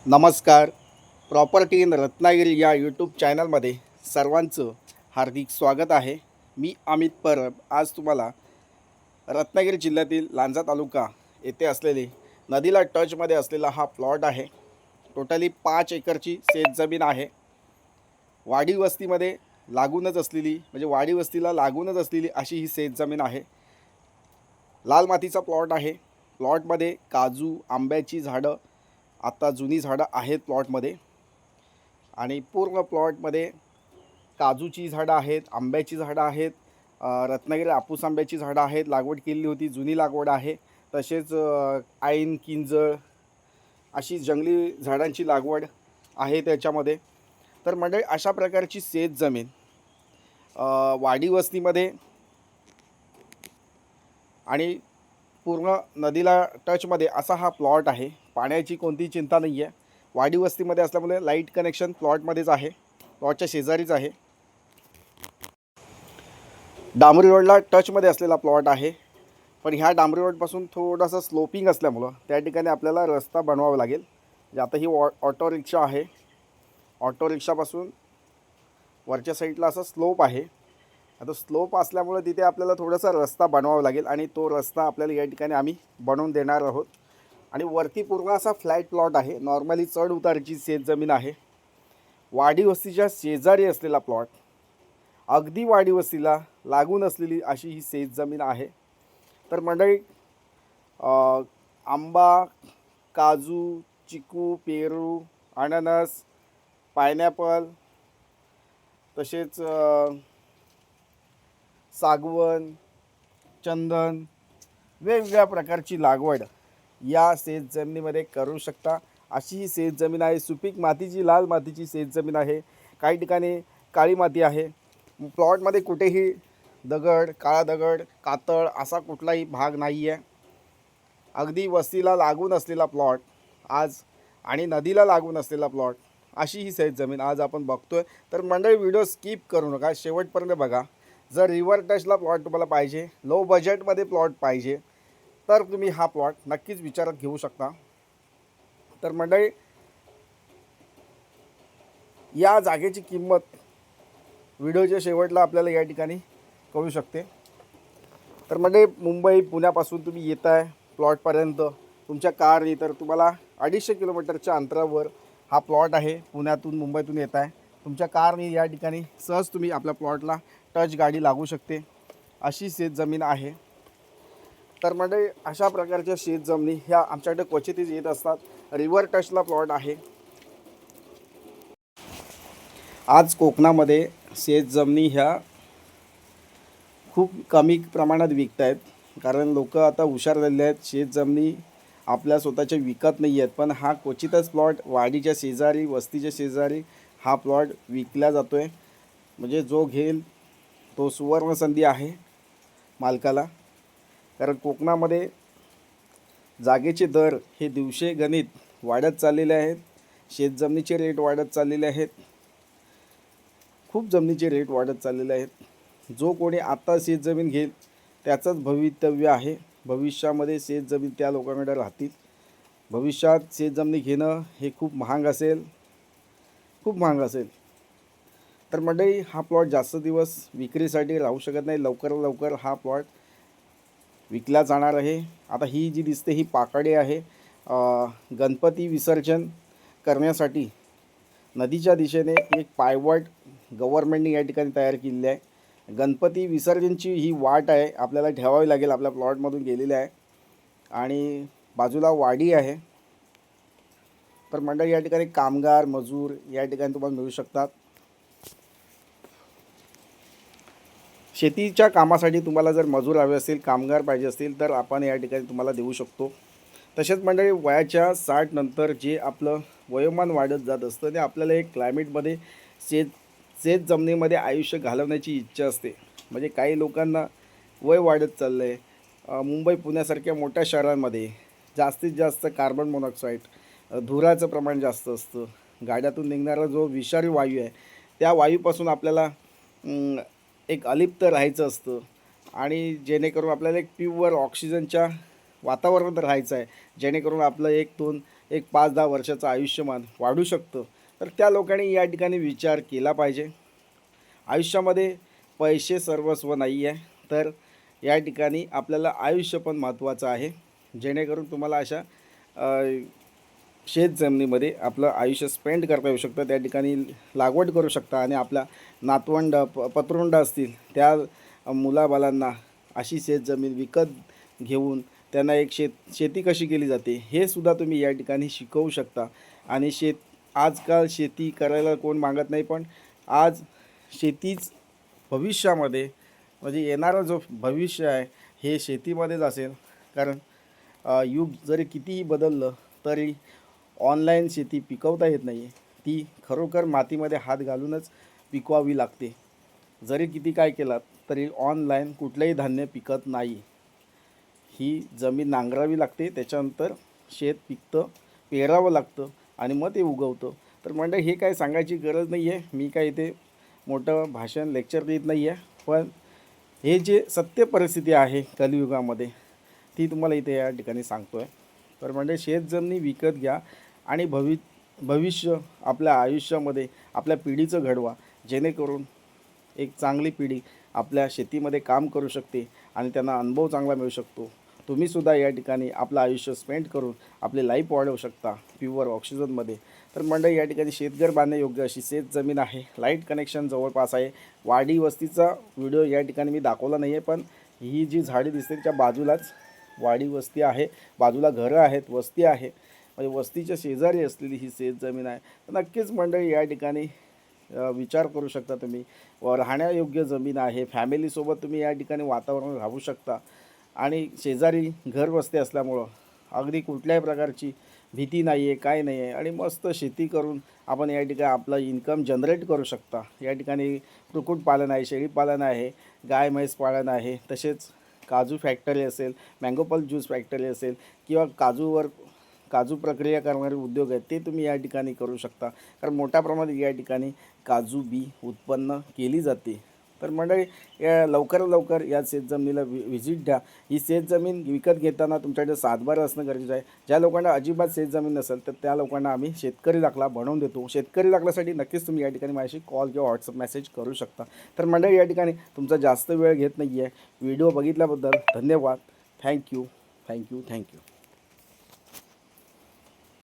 नमस्कार. Property in Ratnagiri या YouTube चॅनलमध्ये सर्वांचं हार्दिक स्वागत आहे. मी अमित परब आज तुम्हाला रत्नागिरी जिल्ह्यातील लांजा तालुका येथे असलेले नदीला टचमध्ये असलेला हा प्लॉट आहे. टोटली 5 एकरची शेतजमीन आहे. वाडी वस्तीमध्ये लागूनच असलेली म्हणजे वाडी वस्तीला लागूनच असलेली अशी ही शेतजमीन आहे. लाल मातीचा प्लॉट आहे. प्लॉटमध्ये काजू आंब्याची झाडं आता जुनी झाडं आहेत प्लॉटमध्ये आणि पूर्ण प्लॉटमध्ये काजूची झाडं आहेत, आंब्याची झाडं आहेत, रत्नागिरी हापूस आंब्याची झाडं आहेत. लागवड केलेली होती, जुनी लागवड आहे. तसेच ऐन किंजळ अशी जंगली झाडांची लागवड आहे त्याच्यामध्ये. तर म्हणजे अशा प्रकारची शेतजमीन वाडी वस्तीमध्ये आणि पूर्ण नदीला टचमध्ये असा हा प्लॉट आहे. पाण्याची कोणतीही चिंता नाही आहे. वाडी वस्तीमध्ये असल्यामुळे लाईट कनेक्शन प्लॉटमध्येच आहे, प्लॉटच्या शेजारीच आहे. डांबरी रोडला टचमध्ये असलेला प्लॉट आहे. पण ह्या डांबरी रोडपासून थोडासा स्लोपिंग असल्यामुळं त्या ठिकाणी आपल्याला रस्ता बनवावा लागेल. म्हणजे आता ही ऑटो रिक्षा आहे. ऑटो रिक्षापासून वरच्या साईडला असा स्लोप आहे. आता स्लोप असल्यामुळे तिथे आपल्याला थोडासा रस्ता बनवावा लागेल आणि तो रस्ता आपल्याला या ठिकाणी आम्ही बनवून देणार आहोत. आणि वरती पूर्ण असा फ्लॅट प्लॉट आहे. नॉर्मली चढ उतारची शेतजमीन आहे. वाडी वस्तीच्या शेजारी असलेला प्लॉट, अगदी वाडी वस्तीला लागून असलेली अशी ही शेतजमीन आहे. तर मंडळी, आंबा, काजू, चिकू, पेरू, अननस, पायनॅपल, तसेच सागवण, चंदन, वेगवेगळ्या प्रकारची लागवड या शेतजमिनीमध्ये करू शकता. अशी ही शेतजमीन आहे. सुपीक मातीची, लाल मातीची शेतजमीन आहे. काही ठिकाणी काळी माती आहे. प्लॉटमध्ये कुठेही दगड, काळा दगड, कातळ असा कुठलाही भाग नाही आहे. अगदी वस्तीला लागून असलेला प्लॉट आज आणि नदीला लागून असलेला प्लॉट अशी ही शेतजमीन आज आपण बघतोय. तर मंडळी, व्हिडिओ स्किप करू नका, शेवटपर्यंत बघा. जर रिव्हर टचला प्लॉट तुम्हाला पाहिजे, लो बजेटमध्ये प्लॉट पाहिजे, तर तुम्ही हा प्लॉट नक्कीच विचारात घेऊ शकता. तर मंडळी, या जागेची किंमत व्हिडिओच्या शेवटला आपल्याला या ठिकाणी कळू शकते. तर मंडळी, मुंबई पुण्यापासून तुम्ही येत आहे प्लॉटपर्यंत तुमच्या कारने, तर तुम्हाला 250 किलोमीटरच्या अंतरावर हा प्लॉट आहे. पुण्यातून मुंबईतून येत आहे तुमच्या कारने या ठिकाणी सहज तुम्ही आपल्या प्लॉटला टच गाडी लागू शकते. अशी शेतजमीन आहे. तर मंडळी, अशा प्रकारच्या शेतजमिनी ह्या आमच्याकडे क्वचितच येत असतात. रिव्हर टचला प्लॉट आहे. आज कोकणामध्ये शेतजमिनी ह्या खूप कमी प्रमाणात विकत आहेत. कारण लोक आता हुशार झालेले आहेत. शेतजमिनी आपल्या स्वतःच्या विकत नाही आहेत. पण हा क्वचितच प्लॉट वाडीच्या शेजारी, वस्तीच्या शेजारी हा प्लॉट विकला जातो आहे. म्हणजे जो घेईल तो सुवर्णसंधी आहे मालकाला. कारण कोकणामध्ये जागेचे दर हे दिवसेगणित वाढत चाललेले आहेत. शेतजमिनीचे रेट वाढत चाललेले आहेत. खूप जमिनीचे रेट वाढत चाललेले आहेत. जो कोणी आता शेतजमीन घेईल त्याचंच भवितव्य आहे. भविष्यामध्ये शेतजमीन त्या लोकांकडे राहतील. भविष्यात शेतजमिनी घेणं हे खूप महाग असेल, खूप महाग असेल. तर मंडळी, हा प्लॉट जास्त दिवस विक्रीसाठी राहू शकत नाही. लवकरात लवकर हा प्लॉट विकला जाणार आहे. आता ही जी दिसते ही पाकडे आहे. गणपती विसर्जन करण्यासाठी नदीच्या दिशेने एक पायवाट गव्हर्नमेंटने या ठिकाणी तयार केलेली आहे. गणपती विसर्जनची ही वाट आहे, आपल्याला ठेवावी लागेल. आपल्या प्लॉटमधून गेलेली आहे आणि बाजूला वाडी आहे. तर मंडळी, या ठिकाणी कामगार, मजूर या ठिकाणी तुम्हाला मिळू शकतात. शेतीच्या कामासाठी तुम्हाला जर मजूर हवे असतील, कामगार पाहिजे असतील, तर आपण या ठिकाणी तुम्हाला देऊ शकतो. तसेच मंडळी, वयाच्या 60 नंतर जे आपलं वयोमान वाढत जात असतं ते आपल्याला एक क्लायमेटमध्ये शेतजमिनीमध्ये आयुष्य घालवण्याची इच्छा असते. म्हणजे काही लोकांना वय वाढत चाललं आहे. मुंबई पुण्यासारख्या मोठ्या शहरांमध्ये जास्तीत जास्त कार्बन मोनॉक्साईड, धुराचं प्रमाण जास्त असतं. गाड्यातून निघणारा जो विषारी वायू आहे त्या वायूपासून आपल्याला एक अलिप्त राहायचं असतं. आणि जेणेकरून आपल्याला एक प्युअर ऑक्सिजनच्या वातावरणात राहायचं आहे, जेणेकरून आपलं 1-2 एक 5-10 वर्षाचं आयुष्यमान वाढू शकतं. तर त्या लोकांनी या ठिकाणी विचार केला पाहिजे. आयुष्यामध्ये पैसे सर्वस्व नाही आहे, तर या ठिकाणी आपल्याला आयुष्य पण महत्त्वाचं आहे. जेणेकरून तुम्हाला अशा शेत जमिनीमध्ये आपलं आयुष्य स्पेंड करता येऊ शकतं. त्या ठिकाणी लागवड करू शकता आणि आपल्या नातवंड पतवंड असतील त्या मुलाबाळांना अशी शेत जमीन विकत घेऊन त्यांना एक शेती कशी केली जाते हे सुद्धा तुम्ही या ठिकाणी शिकवू शकता. आणि आजकाल शेती करायला कोण मागत नाही, पण आज शेतीच भविष्यामध्ये म्हणजे येणारा जो भविष्य आहे हे शेतीमध्येच असेल. कारण युग जरी कितीही बदललं तरी ऑनलाईन शेती पिकवता येत नाही आहे. ती खरोखर मातीमध्ये हात घालूनच पिकवावी लागते. जरी किती काय केलात तरी ऑनलाईन कुठलंही धान्य पिकत नाही. ही जमीन नांगरावी लागते, त्याच्यानंतर शेत पिकतं, पेरावं लागतं आणि मग ते उगवतं. तर म्हणजे हे काय सांगायची गरज नाही आहे. मी काय इथे मोठं भाषण लेक्चर देत नाही आहे, पण हे जे सत्य परिस्थिती आहे कलियुगामध्ये ती तुम्हाला इथे या ठिकाणी सांगतो आहे. तर म्हणजे शेतजमिनी विकत घ्या आणि भविष्य आपल्या आयुष्यामध्ये आपल्या पिढीचं घडवा, जेणेकरून एक चांगली पिढी आपल्या शेतीमध्ये काम करू शकते आणि त्यांना अनुभव चांगला मिळू शकतो. तुम्हीसुद्धा या ठिकाणी आपलं आयुष्य स्पेंड करून आपली लाईफ वाढवू शकता प्युअर ऑक्सिजनमध्ये. तर मंडळी, या ठिकाणी शेतघर बांधण्यायोग्य अशी शेत जमीन आहे. लाईट कनेक्शन जवळपास आहे. वाडी वस्तीचा व्हिडिओ या ठिकाणी मी दाखवला नाही आहे, पण ही जी झाडी दिसते त्याच्या बाजूलाच वाडी वस्ती आहे, बाजूला घरं आहेत, वस्ती आहे. म्हणजे वस्तीच्या शेजारी असलेली ही शेत जमीन आहे. तर नक्कीच मंडळी या ठिकाणी विचार करू शकता तुम्ही. राहण्यायोग्य जमीन आहे. फॅमिलीसोबत तुम्ही या ठिकाणी वातावरण राहू शकता आणि शेजारी घर वस्ती असल्यामुळं अगदी कुठल्याही प्रकारची भीती नाही आहे, काय नाही आहे आणि मस्त शेती करून आपण या ठिकाणी आपलं इन्कम जनरेट करू शकता. या ठिकाणी कुक्कुटपालन आहे, शेळीपालन आहे, गाय म्हैस पालन आहे, तसेच काजू फॅक्टरी असेल, मँगो पल्प ज्यूस फॅक्टरी असेल किंवा काजू प्रक्रिया करणारे उद्योग आहेत ते तुम्ही या ठिकाणी करू शकता. कारण मोठ्या प्रमाणात या ठिकाणी काजू बी उत्पन्न केली जाते. तर मंडळी, या लवकरात लवकर या शेतजमिनीला व्हिजिट द्या. ही शेतजमीन विकत घेताना तुमच्याकडे सातबारा असणं गरजेचं आहे. ज्या लोकांना अजिबात शेतजमीन नसेल तर त्या लोकांना आम्ही शेतकरी दाखला बनवून देतो. शेतकरी दाखल्यासाठी नक्कीच तुम्ही या ठिकाणी माझ्याशी कॉल किंवा व्हॉट्सअप मेसेज करू शकता. तर मंडळी, या ठिकाणी तुमचा जास्त वेळ घेत नाही आहे. व्हिडिओ बघितल्याबद्दल धन्यवाद. थँक्यू.